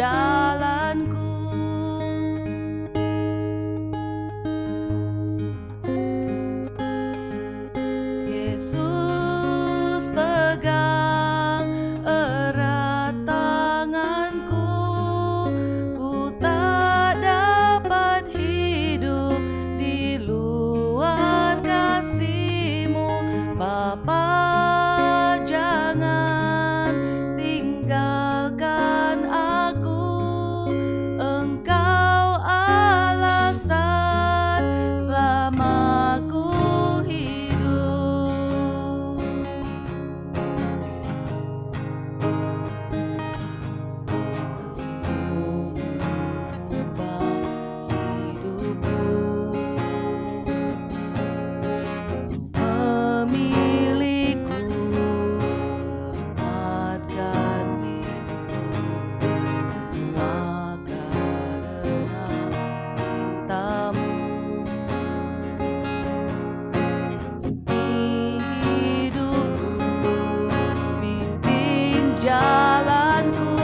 jalanku. Yesus pegang erat tanganku, ku tak dapat hidup di luar kasih-Mu. Bapa, jangan tinggalkan aku, Engkau alasan selama ku hidup. Kasih-Mu mengubah hidupku, Kau memilihku, selamatkan hidupku, semua karena cinta-Mu. Hidupku, bimbing jalanku.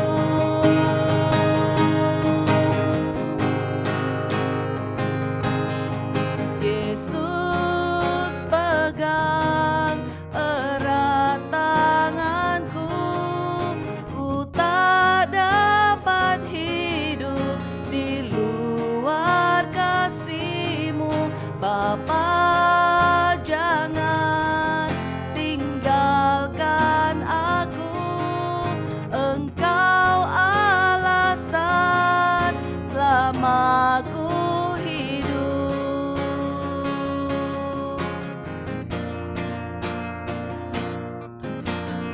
Yesus pegang erat tanganku, ku tak dapat hidup di luar kasih-Mu. Bapa, jangan tinggalkan aku, Engkau alasan selama ku hidup.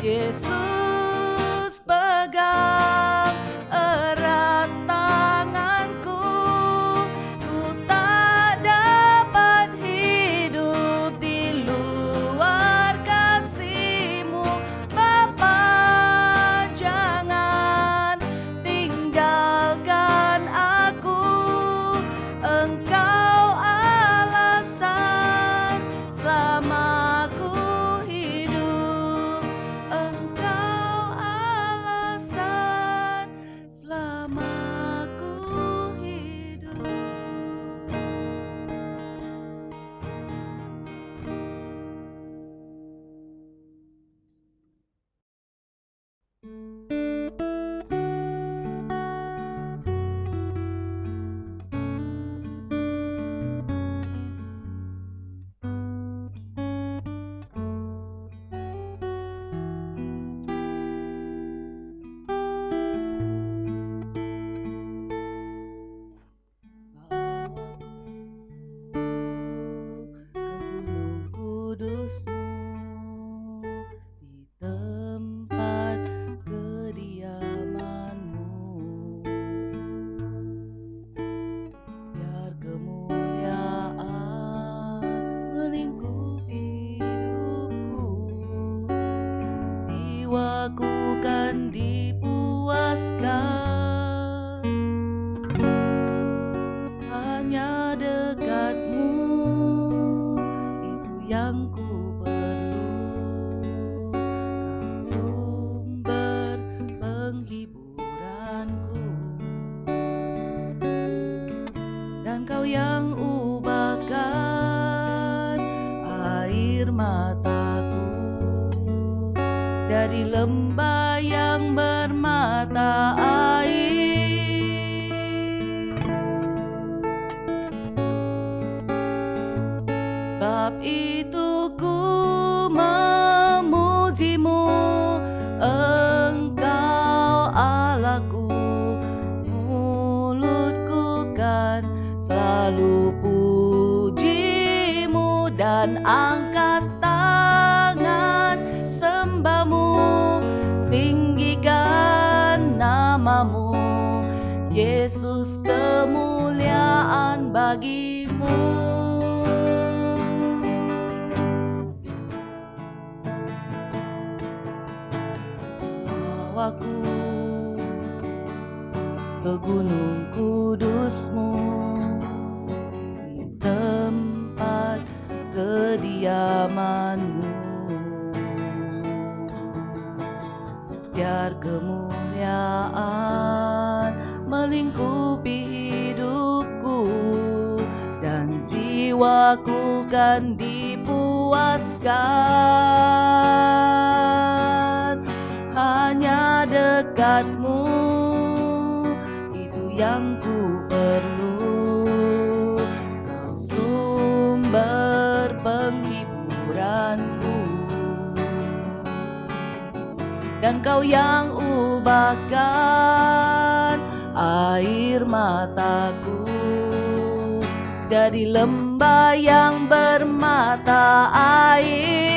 Yesus pegang erat tanganku, ku tak dapat hidup di luar kasih-Mu. Bapa, jangan tinggalkan aku, Engkau alasan selama ku hidup. Engkau alasan selama ku hidup. Kudus-Mu di tempat kediaman-Mu, biar kemuliaan melingkupi hidupku, dan jiwaku kan dipuaskan. Hanya dekat-Mu itu yang ku perlu, Kau sumber penghiburanku, dan Kau yang ubahkan air mataku jadi lembah yang bermata air. Sebab itu ku memuji-Mu, Engkau Allahku. Mulutku kan selalu puji-Mu, dan angkat tangan sembah-Mu, tinggikan nama-Mu, Yesus, kemuliaan bagi-Mu. Bawaku ke gunung kudus-Mu, di tempat kediaman-Mu, biar kemuliaan melingkupi hidupku, dan jiwaku kan dipuaskan. Hanya dekat-Mu, itu yang ku perlu. Kau sumber penghiburanku, dan Kau yang ubahkan air mataku jadi lembah yang bermata air.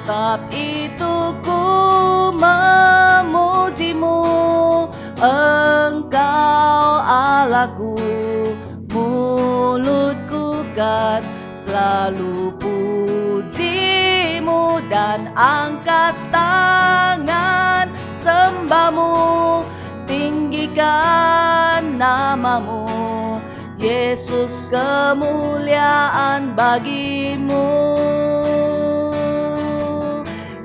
Sebab itu ku memuji-Mu, Engkau Allahku. Mulutku kan selalu puji-Mu, dan angkat tangan sembah-Mu. Tinggikan nama-Mu, Yesus, kemuliaan bagi-Mu.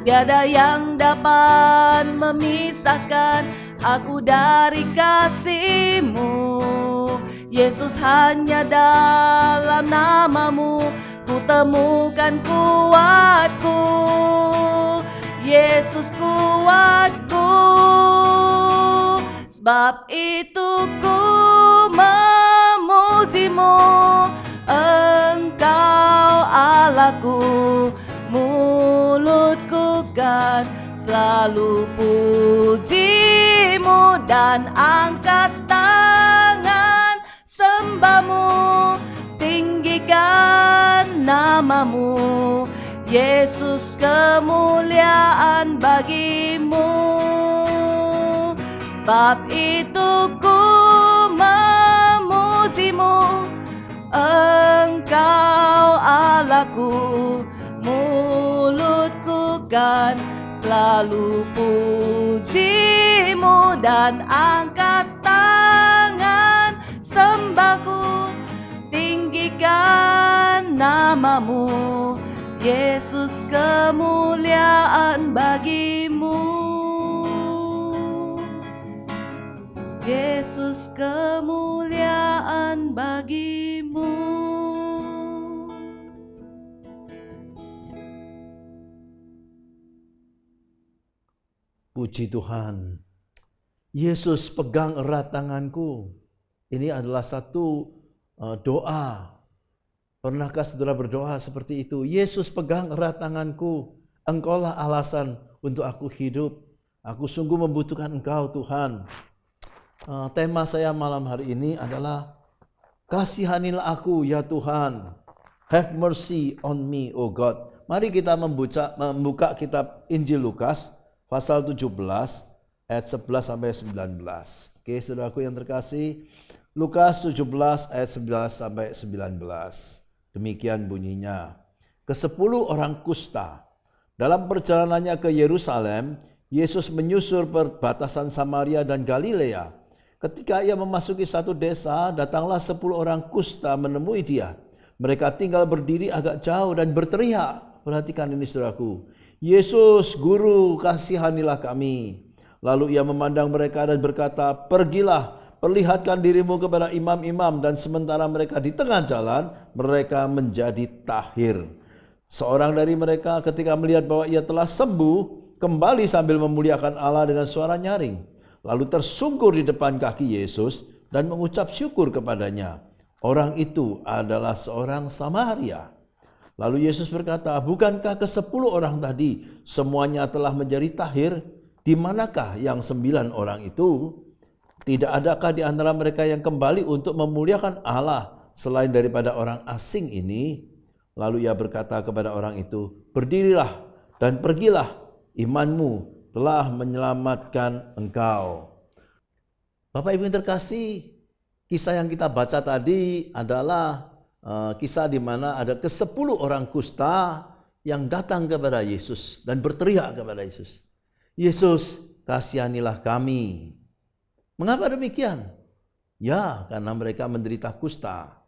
Tiada yang dapat memisahkan aku dari kasih-Mu. Yesus, hanya dalam nama-Mu ku temukan kuatku. Yesus, kuatku. Sebab itu ku memuji-Mu, Engkau Allahku. Mulutku kan selalu puji-Mu, dan angkat tangan sembah-Mu. Tinggikan nama-Mu, Yesus, kemuliaan bagi-Mu. Sebab itu ku memuji-Mu, Engkau Allahku. Mulutku kan selalu puji-Mu, dan angkat tangan sembahku. Tinggikan nama-Mu, Yesus, kemuliaan bagi-Mu. Yesus, kemuliaan bagi-Mu. Puji Tuhan. Yesus pegang erat tanganku. Ini adalah satu doa. Pernahkah saudara berdoa seperti itu? Yesus pegang erat tanganku. Engkaulah alasan untuk aku hidup. Aku sungguh membutuhkan Engkau, Tuhan. Tema saya malam hari ini adalah kasihanilah aku ya Tuhan. Have mercy on me, oh God. Mari kita membuka kitab Injil Lukas pasal 17 ayat 11 sampai 19. Oke, saudaraku yang terkasih, Lukas 17 ayat 11 sampai 19. Demikian bunyinya. Ke-10 orang kusta. Dalam perjalanannya ke Yerusalem, Yesus menyusur perbatasan Samaria dan Galilea. Ketika ia memasuki satu desa, datanglah 10 orang kusta menemui dia. Mereka tinggal berdiri agak jauh dan berteriak. Perhatikan ini saudaraku. Yesus, Guru, kasihanilah kami. Lalu ia memandang mereka dan berkata, pergilah, perlihatkan dirimu kepada imam-imam. Dan sementara mereka di tengah jalan, mereka menjadi tahir. Seorang dari mereka ketika melihat bahwa ia telah sembuh, kembali sambil memuliakan Allah dengan suara nyaring. Lalu tersungkur di depan kaki Yesus dan mengucap syukur kepadanya. Orang itu adalah seorang Samaria. Lalu Yesus berkata, bukankah ke-10 orang tadi semuanya telah menjadi tahir? Di manakah yang 9 orang itu? Tidak adakah di antara mereka yang kembali untuk memuliakan Allah selain daripada orang asing ini? Lalu ia berkata kepada orang itu, berdirilah dan pergilah, imanmu telah menyelamatkan engkau. Bapak Ibu yang terkasih, kisah yang kita baca tadi adalah kisah di mana ada ke-10 orang kusta yang datang kepada Yesus dan berteriak kepada Yesus. Yesus, kasihanilah kami. Mengapa demikian? Ya, karena mereka menderita kusta.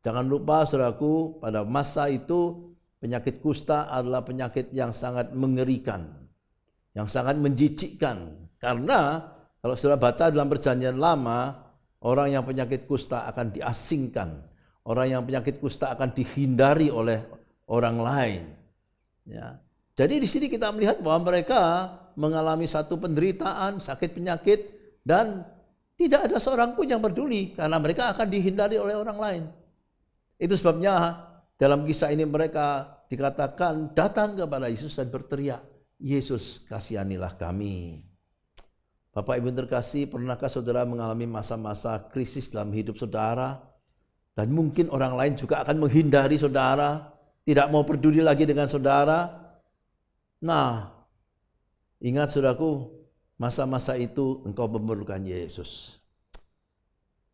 Jangan lupa saudaraku, pada masa itu penyakit kusta adalah penyakit yang sangat mengerikan. yang sangat menjijikkan. Karena kalau saudara baca dalam Perjanjian Lama, orang yang penyakit kusta akan diasingkan. Orang yang penyakit kusta akan dihindari oleh orang lain. Ya. Jadi di sini kita melihat bahwa mereka mengalami satu penderitaan, sakit penyakit, dan tidak ada seorang pun yang peduli karena mereka akan dihindari oleh orang lain. Itu sebabnya dalam kisah ini mereka dikatakan datang kepada Yesus dan berteriak, Yesus kasihanilah kami. Bapak Ibu terkasih, pernahkah saudara mengalami masa-masa krisis dalam hidup saudara? Dan mungkin orang lain juga akan menghindari saudara, tidak mau peduli lagi dengan saudara. Nah, ingat saudaraku, masa-masa itu engkau memerlukan Yesus.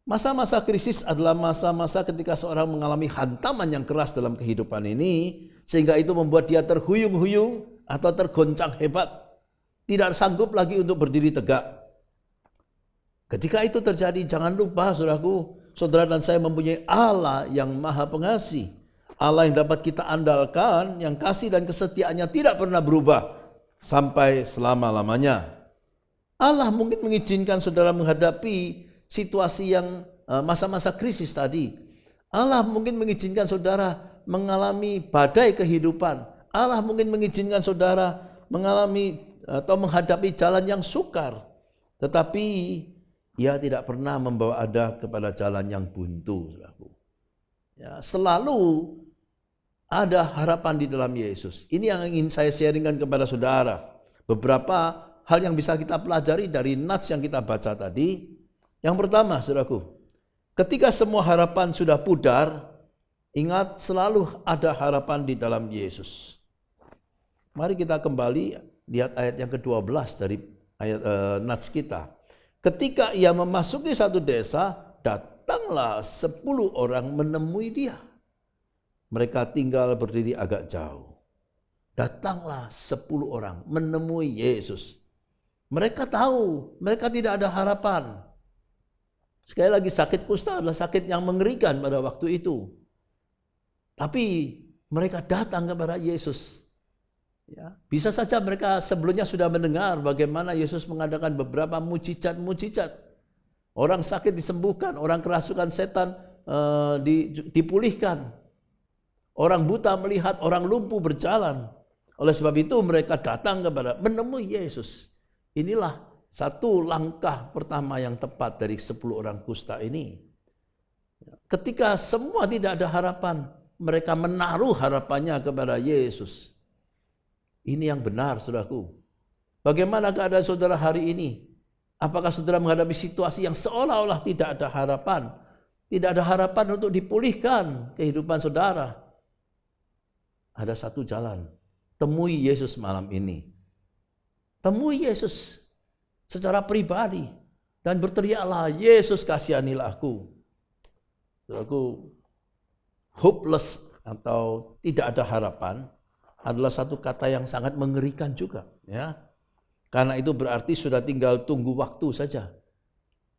Masa-masa krisis adalah masa-masa ketika seorang mengalami hantaman yang keras dalam kehidupan ini, sehingga itu membuat dia terhuyung-huyung atau tergoncang hebat, tidak sanggup lagi untuk berdiri tegak. Ketika itu terjadi, jangan lupa saudaraku, saudara dan saya mempunyai Allah yang maha pengasih, Allah yang dapat kita andalkan, yang kasih dan kesetiaannya tidak pernah berubah sampai selama-lamanya. Allah mungkin mengizinkan saudara menghadapi situasi yang masa-masa krisis tadi. Allah mungkin mengizinkan saudara mengalami badai kehidupan. Allah mungkin mengizinkan saudara mengalami atau menghadapi jalan yang sukar. Tetapi Ia tidak pernah membawa Anda kepada jalan yang buntu. Ya, selalu ada harapan di dalam Yesus. Ini yang ingin saya sharingkan kepada saudara. Beberapa hal yang bisa kita pelajari dari nats yang kita baca tadi. Yang pertama, saudaraku, ketika semua harapan sudah pudar, ingat selalu ada harapan di dalam Yesus. Mari kita kembali lihat ayat yang ke-12 dari ayat nats kita. Ketika ia memasuki satu desa, datanglah 10 orang menemui dia. Mereka tinggal berdiri agak jauh. Datanglah 10 orang menemui Yesus. Mereka tahu, mereka tidak ada harapan. Sekali lagi, sakit kusta adalah sakit yang mengerikan pada waktu itu. Tapi mereka datang kepada Yesus. Ya, bisa saja mereka sebelumnya sudah mendengar bagaimana Yesus mengadakan beberapa mujizat-mujizat. Orang sakit disembuhkan, orang kerasukan setan dipulihkan. Orang buta melihat, orang lumpuh berjalan. Oleh sebab itu mereka datang kepada menemui Yesus. Inilah satu langkah pertama yang tepat dari 10 orang kusta ini. Ketika semua tidak ada harapan, mereka menaruh harapannya kepada Yesus. Ini yang benar, saudaraku. Bagaimana keadaan saudara hari ini? Apakah saudara menghadapi situasi yang seolah-olah tidak ada harapan? Tidak ada harapan untuk dipulihkan kehidupan saudara. Ada satu jalan. Temui Yesus malam ini. Temui Yesus secara pribadi. Dan berteriaklah, Yesus kasihanilah aku. Saudaraku, hopeless atau tidak ada harapan adalah satu kata yang sangat mengerikan juga, ya. Karena itu berarti sudah tinggal tunggu waktu saja.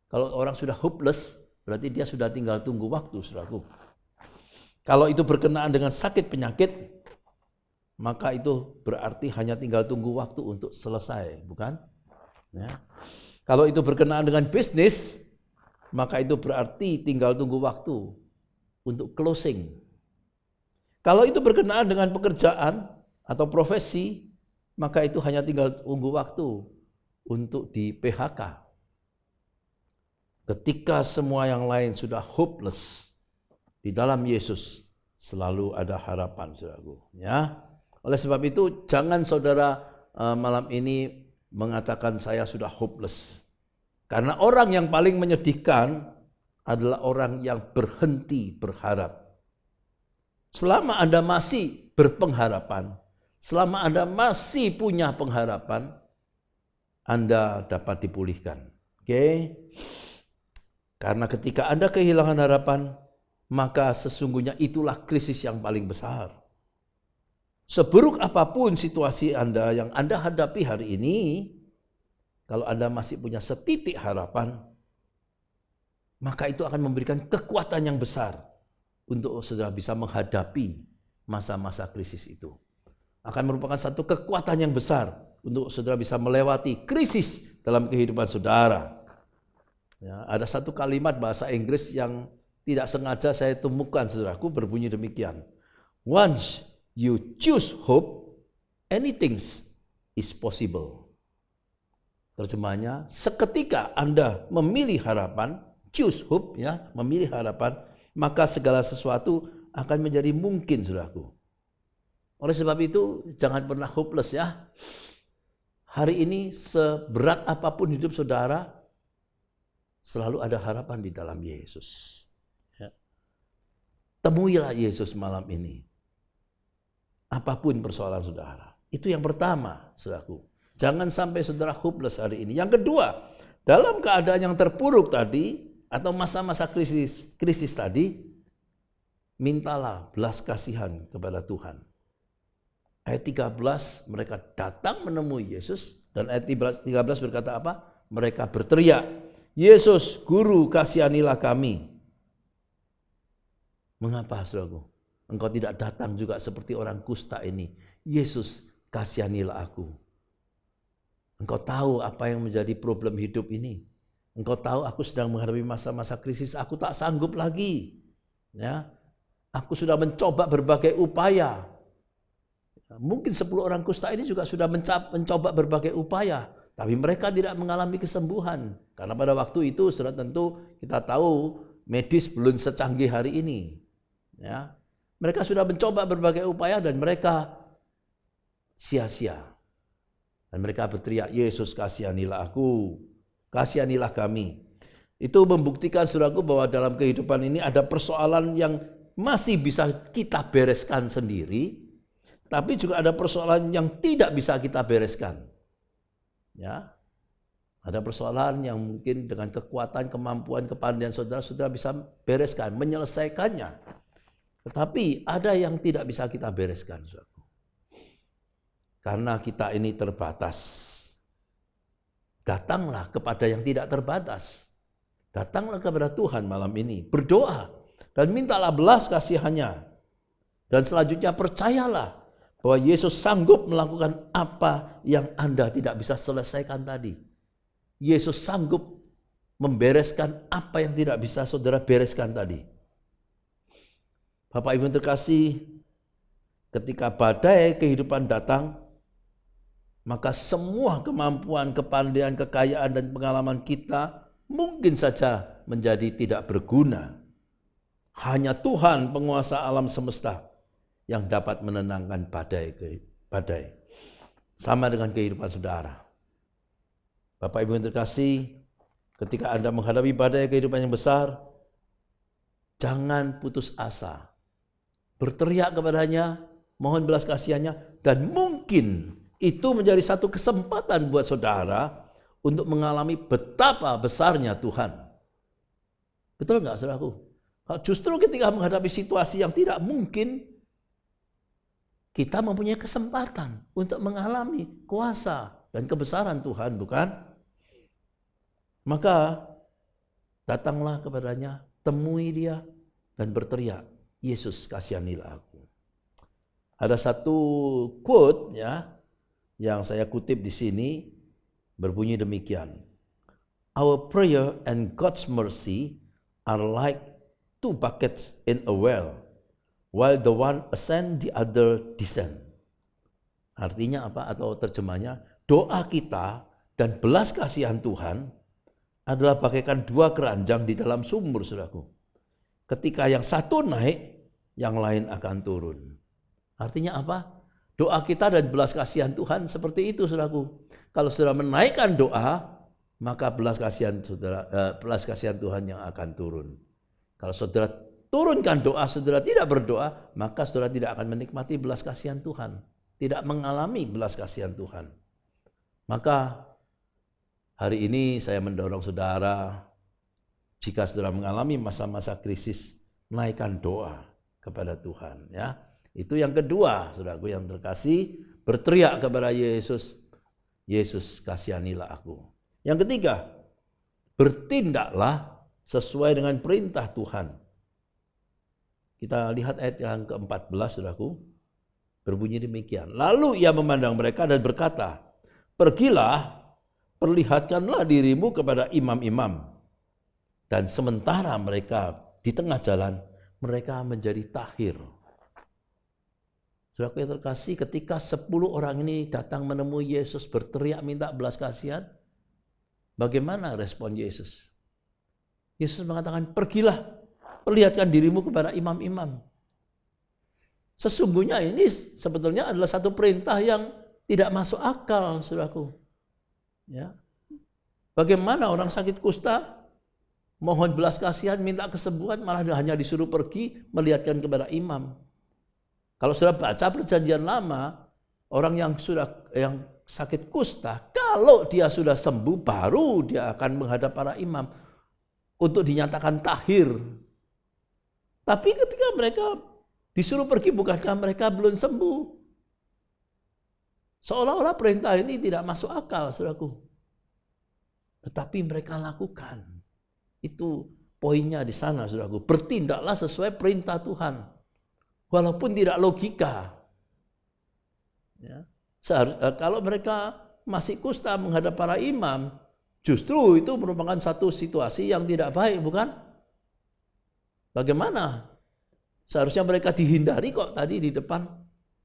Kalau orang sudah hopeless, berarti dia sudah tinggal tunggu waktu, saudaraku. Kalau itu berkenaan dengan sakit penyakit, maka itu berarti hanya tinggal tunggu waktu untuk selesai, bukan? Ya. Kalau itu berkenaan dengan bisnis, maka itu berarti tinggal tunggu waktu untuk closing. Kalau itu berkenaan dengan pekerjaan atau profesi, maka itu hanya tinggal tunggu waktu untuk di PHK. Ketika semua yang lain sudah hopeless, di dalam Yesus selalu ada harapan, saudaraku. Ya. Oleh sebab itu, jangan saudara malam ini mengatakan saya sudah hopeless. Karena orang yang paling menyedihkan adalah orang yang berhenti berharap. Selama Anda masih berpengharapan, selama Anda masih punya pengharapan, Anda dapat dipulihkan. Oke? Karena ketika Anda kehilangan harapan, maka sesungguhnya itulah krisis yang paling besar. Seburuk apapun situasi Anda yang Anda hadapi hari ini, kalau Anda masih punya setitik harapan, maka itu akan memberikan kekuatan yang besar untuk saudara bisa menghadapi masa-masa krisis itu. Akan merupakan satu kekuatan yang besar untuk saudara bisa melewati krisis dalam kehidupan saudara. Ya, ada satu kalimat bahasa Inggris yang tidak sengaja saya temukan, saudaraku, berbunyi demikian. Once you choose hope, anything is possible. Terjemahnya, seketika Anda memilih harapan, choose hope, ya, memilih harapan, maka segala sesuatu akan menjadi mungkin, saudaraku. Oleh sebab itu, jangan pernah hopeless, ya. Hari ini seberat apapun hidup saudara, selalu ada harapan di dalam Yesus. Ya. Temuilah Yesus malam ini. Apapun persoalan saudara. Itu yang pertama, saudaraku. Jangan sampai saudara hopeless hari ini. Yang kedua, dalam keadaan yang terpuruk tadi, atau masa-masa krisis tadi, mintalah belas kasihan kepada Tuhan. Ayat 13, mereka datang menemui Yesus. Dan ayat 13 berkata apa? Mereka berteriak, Yesus, Guru, kasihanilah kami. Mengapa, saudaraku? Engkau tidak datang juga seperti orang kusta ini. Yesus, kasihanilah aku. Engkau tahu apa yang menjadi problem hidup ini. Engkau tahu aku sedang menghadapi masa-masa krisis. Aku tak sanggup lagi. Ya, aku sudah mencoba berbagai upaya. Mungkin 10 orang kusta ini juga sudah mencoba berbagai upaya. Tapi mereka tidak mengalami kesembuhan. Karena pada waktu itu sudah tentu kita tahu medis belum secanggih hari ini. Ya. Mereka sudah mencoba berbagai upaya dan mereka sia-sia. Dan mereka berteriak, Yesus kasihanilah aku, kasihanilah kami. Itu membuktikan saudaraku bahwa dalam kehidupan ini ada persoalan yang masih bisa kita bereskan sendiri. Tapi juga ada persoalan yang tidak bisa kita bereskan. Ya, ada persoalan yang mungkin dengan kekuatan, kemampuan, kepandaian saudara bisa bereskan, menyelesaikannya. Tetapi ada yang tidak bisa kita bereskan, saudara. Karena kita ini terbatas. Datanglah kepada yang tidak terbatas. Datanglah kepada Tuhan malam ini, berdoa dan mintalah belas kasihannya. Dan selanjutnya percayalah bahwa Yesus sanggup melakukan apa yang Anda tidak bisa selesaikan tadi. Yesus sanggup membereskan apa yang tidak bisa saudara bereskan tadi. Bapak Ibu yang terkasih, ketika badai kehidupan datang, maka semua kemampuan, kepandaian, kekayaan, dan pengalaman kita mungkin saja menjadi tidak berguna. Hanya Tuhan penguasa alam semesta yang dapat menenangkan badai. Sama dengan kehidupan saudara. Bapak Ibu yang terkasih, ketika Anda menghadapi badai kehidupan yang besar, jangan putus asa. Berteriak kepadanya, mohon belas kasihannya, dan mungkin itu menjadi satu kesempatan buat saudara untuk mengalami betapa besarnya Tuhan. Betul nggak, saudaraku? Justru ketika menghadapi situasi yang tidak mungkin, kita mempunyai kesempatan untuk mengalami kuasa dan kebesaran Tuhan, bukan? Maka datanglah kepadanya, temui dia, dan berteriak, Yesus kasihanilah aku. Ada satu quote ya yang saya kutip di sini berbunyi demikian. Our prayer and God's mercy are like two buckets in a well. While the one ascend, the other descend. Artinya apa? Atau terjemahnya, doa kita dan belas kasihan Tuhan adalah bagaikan dua keranjang di dalam sumur, saudaraku. Ketika yang satu naik, yang lain akan turun. Artinya apa? Doa kita dan belas kasihan Tuhan seperti itu, saudaraku. Kalau saudara menaikkan doa, maka belas kasihan Tuhan yang akan turun. Kalau saudara turunkan doa, saudara tidak berdoa, maka saudara tidak akan menikmati belas kasihan Tuhan. Tidak mengalami belas kasihan Tuhan. Maka hari ini saya mendorong saudara, jika saudara mengalami masa-masa krisis, naikkan doa kepada Tuhan. Ya, itu yang kedua, saudaraku yang terkasih, berteriak kepada Yesus, Yesus kasihanilah aku. Yang ketiga, bertindaklah sesuai dengan perintah Tuhan. Kita lihat ayat yang ke-14, saudaraku, berbunyi demikian. Lalu ia memandang mereka dan berkata, Pergilah, perlihatkanlah dirimu kepada imam-imam. Dan sementara mereka di tengah jalan, mereka menjadi tahir. Saudaraku yang terkasih, ketika 10 orang ini datang menemui Yesus berteriak minta belas kasihan, bagaimana respon Yesus? Yesus mengatakan, pergilah, perlihatkan dirimu kepada imam-imam. Sesungguhnya ini sebetulnya adalah satu perintah yang tidak masuk akal, saudaraku. Ya. Bagaimana orang sakit kusta mohon belas kasihan, minta kesembuhan, malah hanya disuruh pergi melihatkan kepada imam. Kalau sudah baca perjanjian lama, orang yang sakit kusta, kalau dia sudah sembuh, baru dia akan menghadap para imam untuk dinyatakan tahir. Tapi ketika mereka disuruh pergi, bukankah mereka belum sembuh? Seolah-olah perintah ini tidak masuk akal, saudaraku. Tetapi mereka lakukan. Itu poinnya di sana, saudaraku. Bertindaklah sesuai perintah Tuhan. Walaupun tidak logika. Ya. Kalau mereka masih kusta menghadap para imam, justru itu merupakan satu situasi yang tidak baik, bukan? Bagaimana? Seharusnya mereka dihindari kok tadi di depan.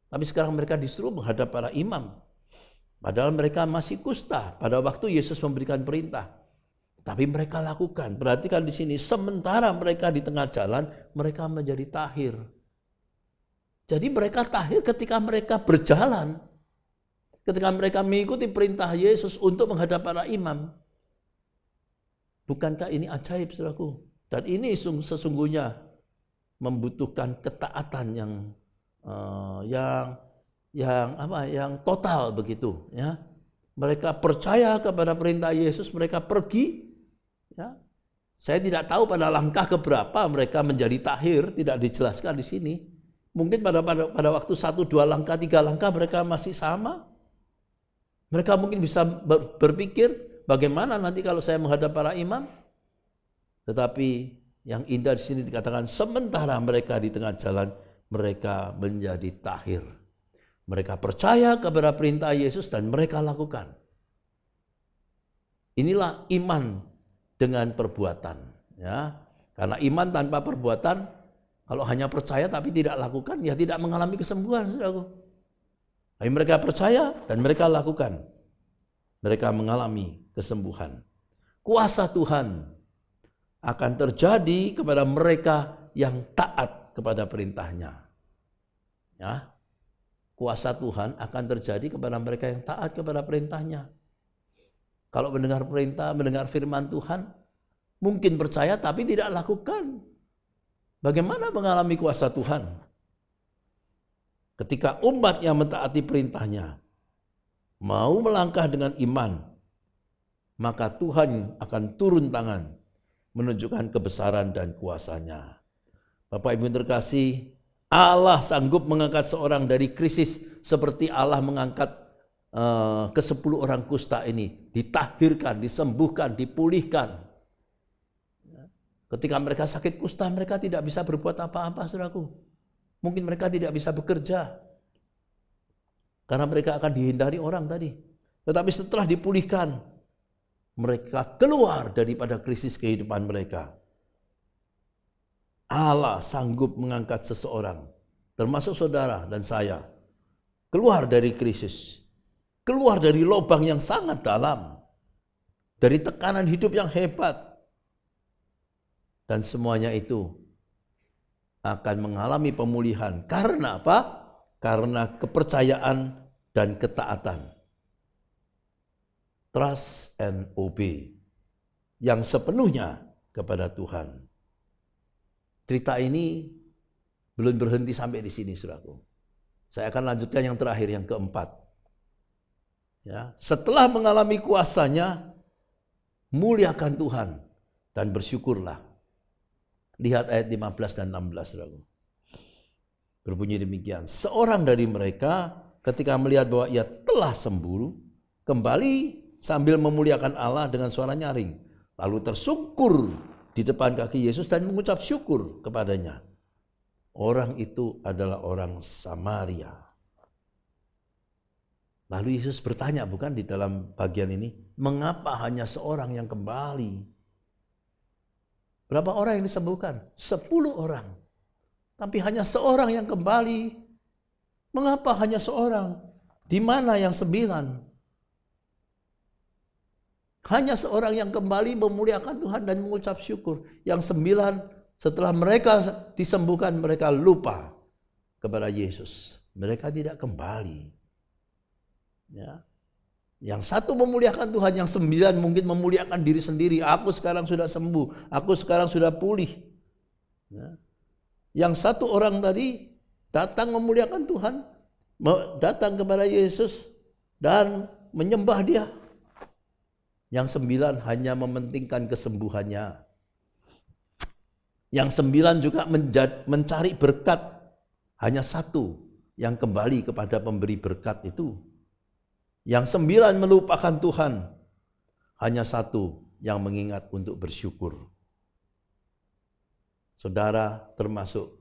Tapi sekarang mereka disuruh menghadap para imam. Padahal mereka masih kusta pada waktu Yesus memberikan perintah. Tapi mereka lakukan. Perhatikan di sini, sementara mereka di tengah jalan, mereka menjadi tahir. Jadi mereka tahir ketika mereka berjalan. Ketika mereka mengikuti perintah Yesus untuk menghadap para imam. Bukankah ini ajaib, saudaraku? Dan ini sesungguhnya membutuhkan ketaatan yang total begitu, ya. Mereka percaya kepada perintah Yesus, mereka pergi, ya. Saya tidak tahu pada langkah keberapa mereka menjadi tahir, tidak dijelaskan di sini. Mungkin pada waktu 1, 2 langkah, 3 langkah mereka masih sama. Mereka mungkin bisa berpikir, bagaimana nanti kalau saya menghadap para imam? Tetapi yang indah di sini dikatakan, sementara mereka di tengah jalan, mereka menjadi tahir. Mereka percaya kepada perintah Yesus dan mereka lakukan. Inilah iman dengan perbuatan. Ya. Karena iman tanpa perbuatan, kalau hanya percaya tapi tidak lakukan, ya tidak mengalami kesembuhan. Saudaraku. Tapi mereka percaya dan mereka lakukan. Mereka mengalami kesembuhan. Kuasa Tuhan akan terjadi kepada mereka yang taat kepada perintahnya. Ya. Kuasa Tuhan akan terjadi kepada mereka yang taat kepada perintahnya. Kalau mendengar perintah, mendengar firman Tuhan, mungkin percaya tapi tidak lakukan. Bagaimana mengalami kuasa Tuhan? Ketika umat yang mentaati perintahnya mau melangkah dengan iman, maka Tuhan akan turun tangan menunjukkan kebesaran dan kuasanya. Bapak Ibu yang terkasih, Allah sanggup mengangkat seorang dari krisis seperti Allah mengangkat ke-10 orang kusta ini. Ditahirkan, disembuhkan, dipulihkan. Ketika mereka sakit kusta, mereka tidak bisa berbuat apa-apa, saudaraku. Mungkin mereka tidak bisa bekerja. Karena mereka akan dihindari orang tadi. Tetapi setelah dipulihkan, mereka keluar daripada krisis kehidupan mereka. Allah sanggup mengangkat seseorang, termasuk saudara dan saya, keluar dari krisis. Keluar dari lubang yang sangat dalam. Dari tekanan hidup yang hebat. Dan semuanya itu akan mengalami pemulihan. Karena apa? Karena kepercayaan dan ketaatan. Trust and obey. Yang sepenuhnya kepada Tuhan. Cerita ini belum berhenti sampai di sini, saudaraku. Saya akan lanjutkan yang terakhir, yang keempat. Ya, setelah mengalami kuasanya, muliakan Tuhan dan bersyukurlah. Lihat ayat 15 dan 16, saudaraku. Berbunyi demikian. Seorang dari mereka ketika melihat bahwa ia telah sembuh, kembali sambil memuliakan Allah dengan suara nyaring. Lalu tersungkur di depan kaki Yesus dan mengucap syukur kepadanya. Orang itu adalah orang Samaria. Lalu Yesus bertanya, bukan di dalam bagian ini, mengapa hanya seorang yang kembali? Berapa orang yang disembuhkan? 10 orang. Tapi hanya seorang yang kembali. Mengapa hanya seorang? Di mana yang 9? Hanya seorang yang kembali memuliakan Tuhan dan mengucap syukur. Yang 9 setelah mereka disembuhkan, mereka lupa kepada Yesus. Mereka tidak kembali. Ya. Yang satu memuliakan Tuhan, yang 9 mungkin memuliakan diri sendiri. Aku sekarang sudah sembuh, aku sekarang sudah pulih. Ya. Yang satu orang tadi datang memuliakan Tuhan, datang kepada Yesus dan menyembah Dia. Yang 9 hanya mementingkan kesembuhannya. Yang 9 juga mencari berkat. Hanya satu yang kembali kepada pemberi berkat itu. Yang 9 melupakan Tuhan. Hanya satu yang mengingat untuk bersyukur. Saudara termasuk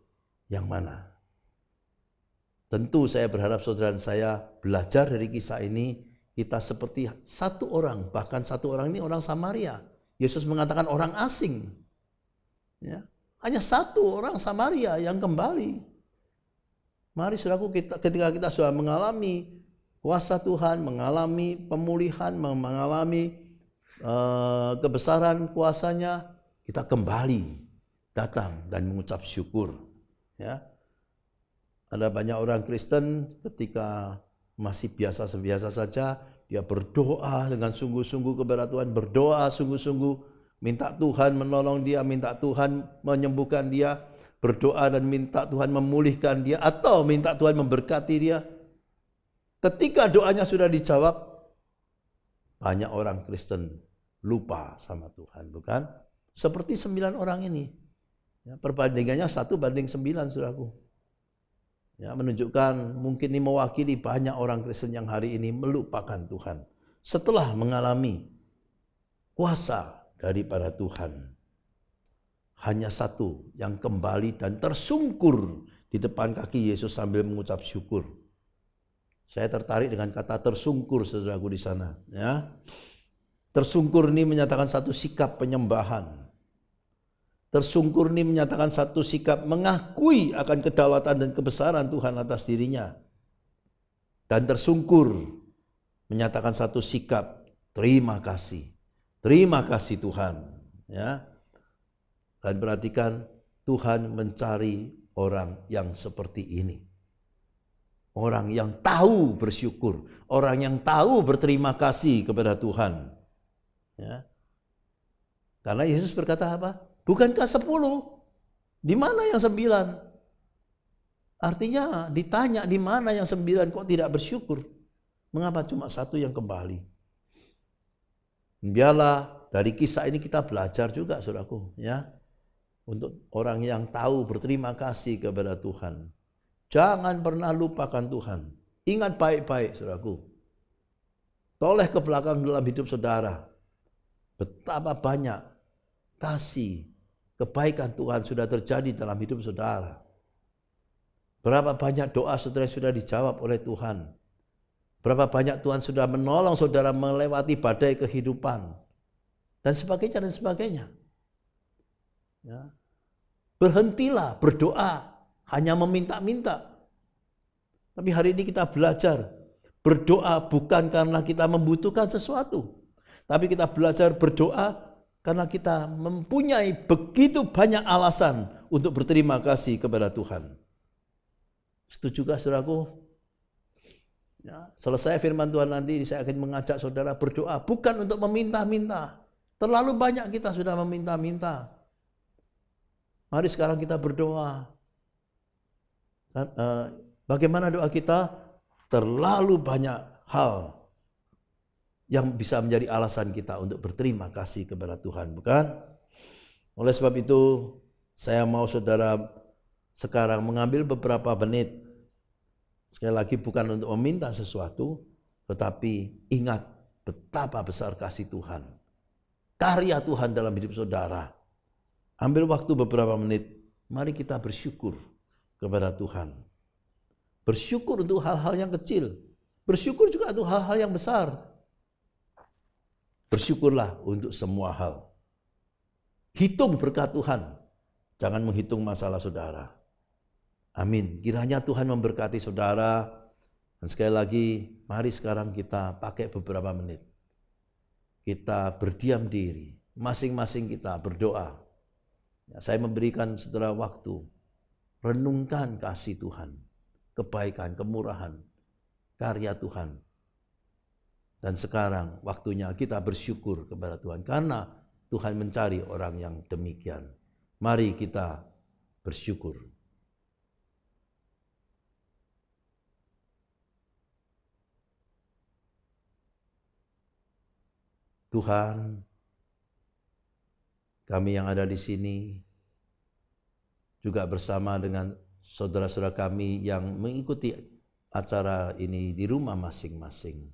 yang mana? Tentu saya berharap saudara dan saya belajar dari kisah ini. Kita seperti satu orang, bahkan satu orang ini orang Samaria. Yesus mengatakan orang asing. Ya, hanya satu orang Samaria yang kembali. Mari saudaraku, ketika kita sudah mengalami kuasa Tuhan, mengalami pemulihan, mengalami kebesaran kuasanya, kita kembali datang dan mengucap syukur. Ya. Ada banyak orang Kristen ketika masih biasa-biasa saja, dia berdoa dengan sungguh-sungguh kepada Tuhan, berdoa sungguh-sungguh, minta Tuhan menolong dia, minta Tuhan menyembuhkan dia, berdoa dan minta Tuhan memulihkan dia, atau minta Tuhan memberkati dia. Ketika doanya sudah dijawab, banyak orang Kristen lupa sama Tuhan, bukan? Seperti 9 orang ini. Ya, perbandingannya 1:9, saudaraku. Ya, menunjukkan mungkin ini mewakili banyak orang Kristen yang hari ini melupakan Tuhan. Setelah mengalami kuasa daripada Tuhan. Hanya satu yang kembali dan tersungkur di depan kaki Yesus sambil mengucap syukur. Saya tertarik dengan kata tersungkur, saudaraku di sana. Ya. Tersungkur ini menyatakan satu sikap penyembahan. Tersungkur ini menyatakan satu sikap mengakui akan kedaulatan dan kebesaran Tuhan atas dirinya. Dan tersungkur menyatakan satu sikap terima kasih. Terima kasih Tuhan. Ya. Dan perhatikan, Tuhan mencari orang yang seperti ini. Orang yang tahu bersyukur. Orang yang tahu berterima kasih kepada Tuhan. Ya. Karena Yesus berkata apa? Bukankah 10? Di mana yang 9? Artinya ditanya di mana yang 9 kok tidak bersyukur? Mengapa cuma satu yang kembali? Biarlah dari kisah ini kita belajar juga, saudaraku, ya. Untuk orang yang tahu berterima kasih kepada Tuhan. Jangan pernah lupakan Tuhan. Ingat baik-baik, saudaraku. Toleh ke belakang dalam hidup saudara. Betapa banyak kasih, kebaikan Tuhan sudah terjadi dalam hidup saudara. Berapa banyak doa saudara yang sudah dijawab oleh Tuhan. Berapa banyak Tuhan sudah menolong saudara melewati badai kehidupan. Dan sebagainya dan sebagainya. Ya. Berhentilah berdoa hanya meminta-minta. Tapi hari ini kita belajar berdoa bukan karena kita membutuhkan sesuatu. Tapi kita belajar berdoa karena kita mempunyai begitu banyak alasan untuk berterima kasih kepada Tuhan. Setujukah saudaraku? Ya, selesai firman Tuhan nanti saya akan mengajak saudara berdoa bukan untuk meminta-minta. Terlalu banyak kita sudah meminta-minta. Mari sekarang kita berdoa. Bagaimana doa kita? Terlalu banyak hal yang bisa menjadi alasan kita untuk berterima kasih kepada Tuhan, bukan? Oleh sebab itu, saya mau saudara sekarang mengambil beberapa menit. Sekali lagi bukan untuk meminta sesuatu, tetapi ingat betapa besar kasih Tuhan. Karya Tuhan dalam hidup saudara. Ambil waktu beberapa menit, mari kita bersyukur kepada Tuhan. Bersyukur untuk hal-hal yang kecil. Bersyukur juga untuk hal-hal yang besar. Bersyukurlah untuk semua hal. Hitung berkat Tuhan. Jangan menghitung masalah saudara. Amin. Kiranya Tuhan memberkati saudara. Dan sekali lagi, mari sekarang kita pakai beberapa menit. Kita berdiam diri. Masing-masing kita berdoa. Ya, saya memberikan saudara waktu. Renungkan kasih Tuhan. Kebaikan, kemurahan. Karya Tuhan. Dan sekarang waktunya kita bersyukur kepada Tuhan. Karena Tuhan mencari orang yang demikian. Mari kita bersyukur. Tuhan, kami yang ada di sini juga bersama dengan saudara-saudara kami yang mengikuti acara ini di rumah masing-masing.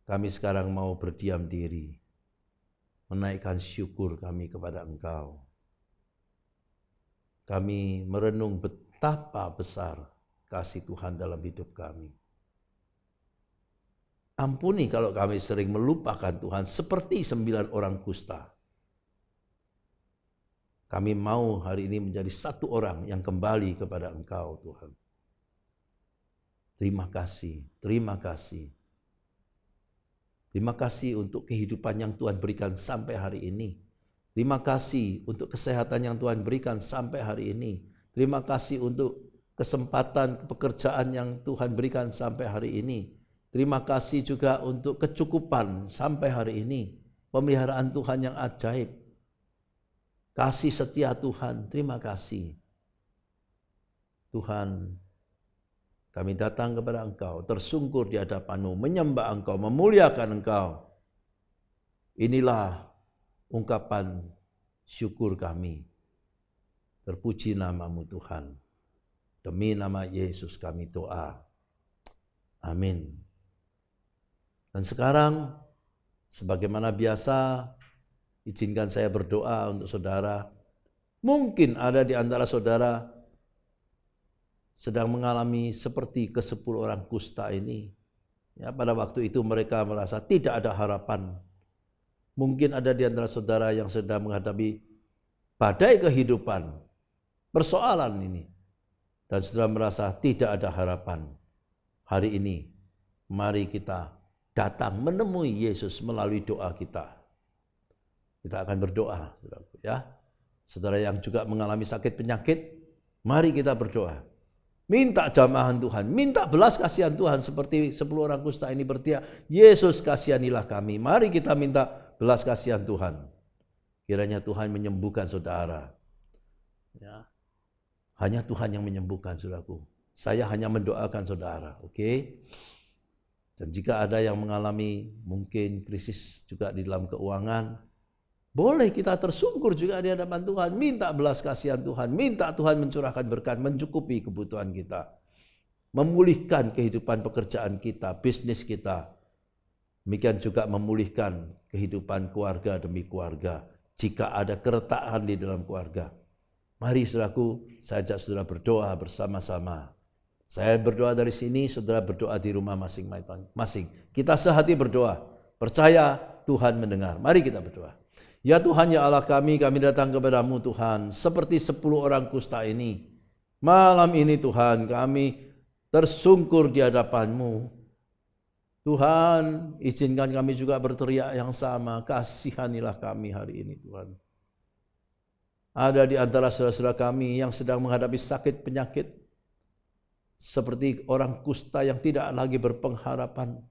Kami sekarang mau berdiam diri, menaikkan syukur kami kepada Engkau. Kami merenung betapa besar kasih Tuhan dalam hidup kami. Ampuni kalau kami sering melupakan Tuhan seperti 9 orang kusta. Kami mau hari ini menjadi satu orang yang kembali kepada Engkau Tuhan. Terima kasih, terima kasih. Terima kasih untuk kehidupan yang Tuhan berikan sampai hari ini. Terima kasih untuk kesehatan yang Tuhan berikan sampai hari ini. Terima kasih untuk kesempatan pekerjaan yang Tuhan berikan sampai hari ini. Terima kasih juga untuk kecukupan sampai hari ini. Pemeliharaan Tuhan yang ajaib. Kasih setia Tuhan, terima kasih. Tuhan, kami datang kepada Engkau, tersungkur di hadapan-Mu, menyembah Engkau, memuliakan Engkau. Inilah ungkapan syukur kami. Terpuji nama-Mu Tuhan. Demi nama Yesus kami doa. Amin. Dan sekarang, sebagaimana biasa, izinkan saya berdoa untuk saudara. Mungkin ada di antara saudara sedang mengalami seperti ke-10 orang kusta ini. Ya, pada waktu itu mereka merasa tidak ada harapan. Mungkin ada di antara saudara yang sedang menghadapi badai kehidupan, persoalan ini. Dan saudara merasa tidak ada harapan. Hari ini, mari kita datang menemui Yesus melalui doa kita. Kita akan berdoa, saudaraku, ya. Saudara yang juga mengalami sakit penyakit, mari kita berdoa. Minta jamahan Tuhan, minta belas kasihan Tuhan seperti 10 orang kusta ini berteriak, Yesus kasihanilah kami. Mari kita minta belas kasihan Tuhan. Kiranya Tuhan menyembuhkan saudara. Ya. Hanya Tuhan yang menyembuhkan, saudaraku. Saya hanya mendoakan saudara, oke? Dan jika ada yang mengalami mungkin krisis juga di dalam keuangan, boleh kita tersungkur juga di hadapan Tuhan, minta belas kasihan Tuhan, minta Tuhan mencurahkan berkat, mencukupi kebutuhan kita, memulihkan kehidupan pekerjaan kita, bisnis kita, demikian juga memulihkan kehidupan keluarga demi keluarga, jika ada keretakan di dalam keluarga. Mari saudaraku, saya ajak saudara berdoa bersama-sama. Saya berdoa dari sini, saudara berdoa di rumah masing-masing. Kita sehati berdoa, percaya Tuhan mendengar. Mari kita berdoa. Ya Tuhan, ya Allah kami datang kepadamu Tuhan, seperti 10 orang kusta ini. Malam ini Tuhan, kami tersungkur di hadapan-Mu. Tuhan, izinkan kami juga berteriak yang sama, kasihanilah kami hari ini Tuhan. Ada di antara saudara-saudara kami yang sedang menghadapi sakit penyakit, seperti orang kusta yang tidak lagi berpengharapan.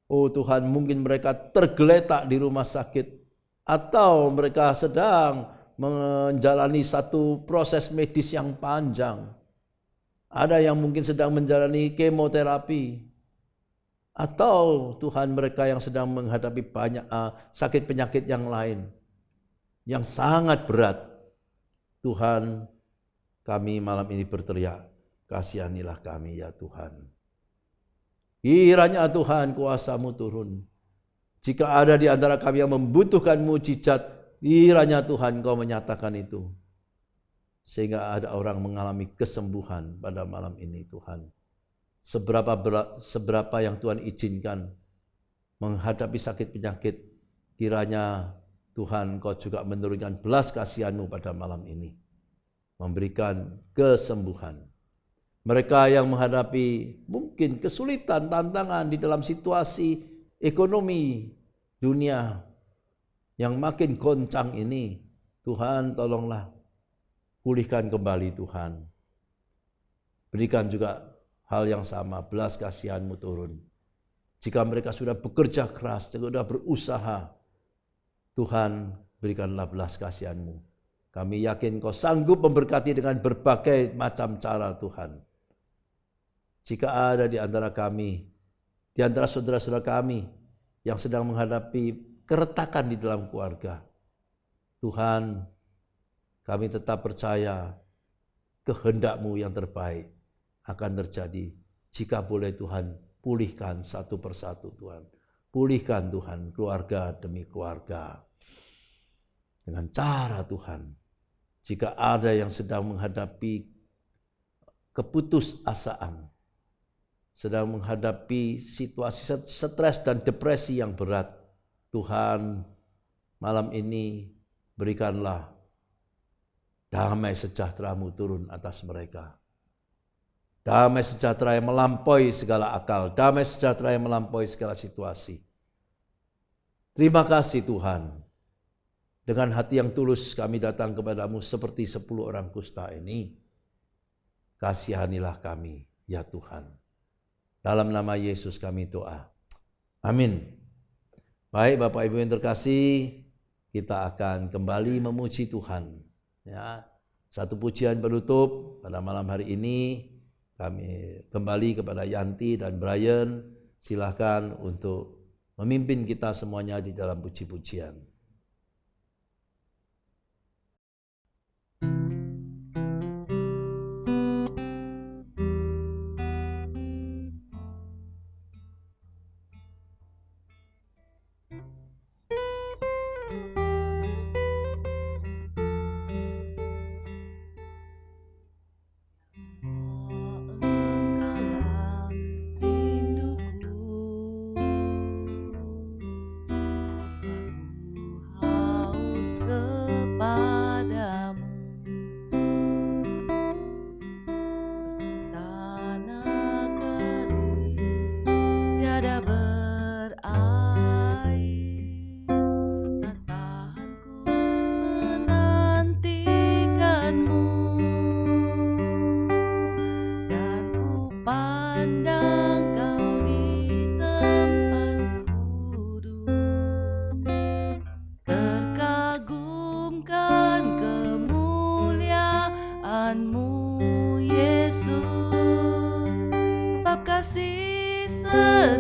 Oh Tuhan, mungkin mereka tergeletak di rumah sakit, atau mereka sedang menjalani satu proses medis yang panjang. Ada yang mungkin sedang menjalani kemoterapi, atau Tuhan mereka yang sedang menghadapi banyak sakit penyakit yang lain, yang sangat berat. Tuhan, kami malam ini berteriak, kasihanilah kami ya Tuhan. Kiranya Tuhan kuasa-Mu turun. Jika ada di antara kami yang membutuhkan mujizat, kiranya Tuhan Kau menyatakan itu. Sehingga ada orang mengalami kesembuhan pada malam ini Tuhan. seberapa yang Tuhan izinkan menghadapi sakit penyakit, kiranya Tuhan Kau juga menurunkan belas kasihan-Mu pada malam ini, memberikan kesembuhan. Mereka yang menghadapi mungkin kesulitan, tantangan di dalam situasi ekonomi dunia yang makin goncang ini, Tuhan tolonglah pulihkan kembali Tuhan. Berikan juga hal yang sama, belas kasihan-Mu turun. Jika mereka sudah bekerja keras, sudah berusaha, Tuhan berikanlah belas kasihan-Mu. Kami yakin Kau sanggup memberkati dengan berbagai macam cara Tuhan. Jika ada di antara kami, di antara saudara-saudara kami yang sedang menghadapi keretakan di dalam keluarga, Tuhan, kami tetap percaya kehendak-Mu yang terbaik akan terjadi. Jika boleh Tuhan, pulihkan satu persatu Tuhan. Pulihkan Tuhan keluarga demi keluarga. Dengan cara Tuhan, jika ada yang sedang menghadapi keputusasaan, sedang menghadapi situasi stres dan depresi yang berat, Tuhan, malam ini berikanlah damai sejahtera-Mu turun atas mereka. Damai sejahtera yang melampaui segala akal, damai sejahtera yang melampaui segala situasi. Terima kasih Tuhan. Dengan hati yang tulus kami datang kepadamu seperti 10 orang kusta ini. Kasihanilah kami, ya Tuhan. Dalam nama Yesus kami doa. Amin. Baik Bapak Ibu yang terkasih, kita akan kembali memuji Tuhan. Ya, satu pujian penutup pada malam hari ini. Kami kembali kepada Yanti dan Brian. Silakan untuk memimpin kita semuanya di dalam puji-pujian.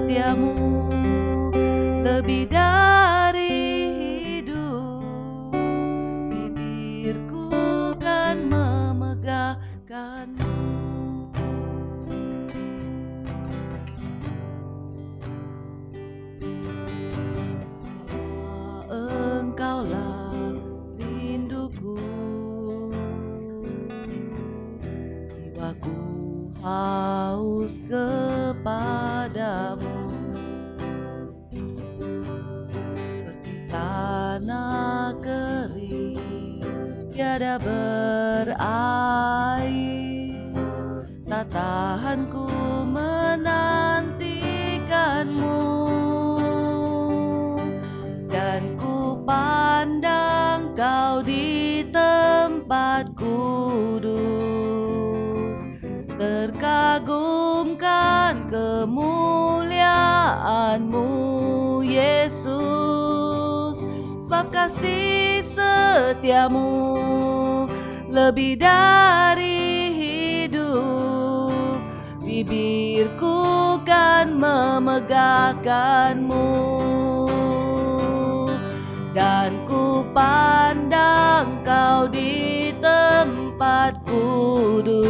setiamu lebih dari hidup, bibirku kan memegahkanmu. Engkaulah rinduku, jiwaku haus kepadamu, seperti tanah kering tiada berair. Tak tahan ku menantikanmu, dan ku pandang kau di tempat kudus, terkagumkan kemuliaan-Mu Yesus, sebab kasih setiamu lebih dari hidup, bibirku kan memegahkanmu, dan ku pandang kau di tempat kudus,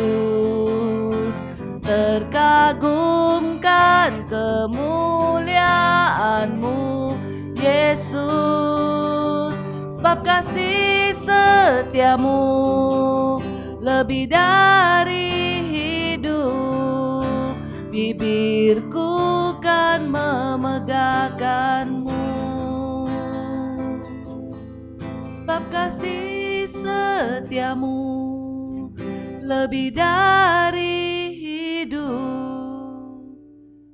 terkagumkan kemuliaan-Mu Yesus, sebab kasih setiamu lebih dari hidup, bibirku kan memegahkanmu. Sebab kasih setiamu lebih dari hidup,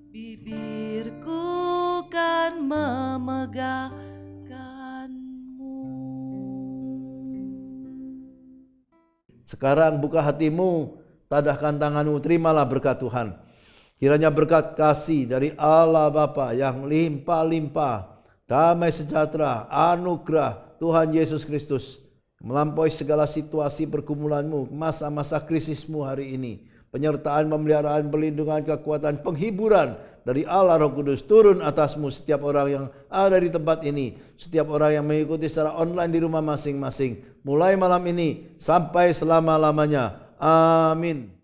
bibirku kan memegahkanmu. Sekarang buka hatimu, tadahkan tanganmu, terimalah berkat Tuhan. Kiranya berkat kasih dari Allah Bapa yang limpah-limpah, damai sejahtera, anugerah Tuhan Yesus Kristus melampaui segala situasi pergumulanmu, masa-masa krisismu hari ini. Penyertaan, pemeliharaan, perlindungan, kekuatan, penghiburan dari Allah Roh Kudus turun atasmu, setiap orang yang ada di tempat ini, setiap orang yang mengikuti secara online di rumah masing-masing, mulai malam ini sampai selama-lamanya. Amin.